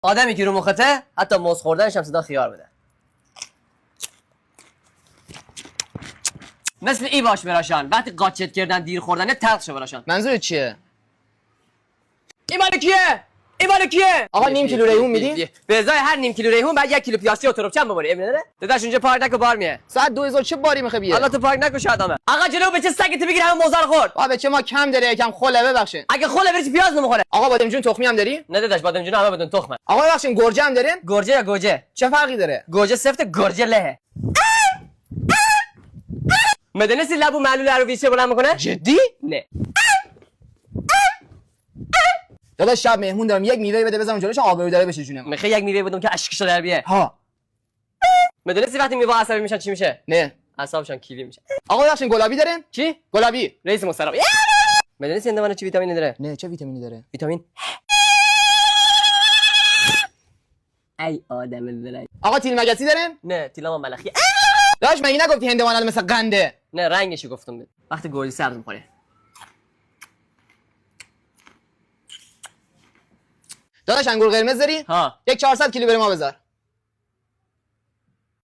آدمی که رو مخته حتی موز خوردنش هم صدا خیار بده. مثل ای باش براشان، وقتی قاچت کردن دیر خوردن تلخ شو براشان. منظور چیه؟ این مال کیه؟ این مال کیه؟ آقا نیم کیلو ریحون میدی؟ به ازای هر نیم کیلو ریحون بعد 1 کیلو پیاز و تربچم ببری. ابن داره؟ داداش اونجا پارک نکو بار میه. ساعت 2000 چه باری میخه بیه؟ حالا تو پارک نکو شادامه. آقا جلو به چه سگی تو بگیر همون موزه رو خورد. آقا به چه ما کم داره یکم خله ببخشید. اگه خله بری پیاز نمیخوره. آقا بادم جون تخمی هم داری؟ نه داداش بادم جون همه بدون تخمه. آقا ببخشید گرجه هم دارین؟ گرجه یا گوجه؟ چه فرقی داره؟ گوجه سفت گرجه لهه. میدونستی لبو معلول رو ویسه بلند میکنه؟ جدی؟ نه. داداش شب مهمون دارم یک میوه بده بزنم جلوش آبرو داره بشه جونم. میخوای یک میوه بدم که اشکشو در بیه. ها. میدونستی وقتی میوه عصبی میشن چی میشه؟ نه. اعصابشون کیوی میشه. آقا ببخشید گلابی دارین؟ چی؟ گلابی. رئیس مستراب. میدونستی اندوانه چی ویتامینی داره؟ نه چه ویتامینی داره؟ ویتامین ای آدم بلای. آقا تیل مگسی دارین؟ نه تیلام ملخی. داش مگه نگفتی هندوانه مثل قنده؟ نه رنگشو گفتم بهت. وقتی گوجه سبز میخوره. داداش انگور قرمز داری؟ ها یک 400 کیلو برای ما بذار.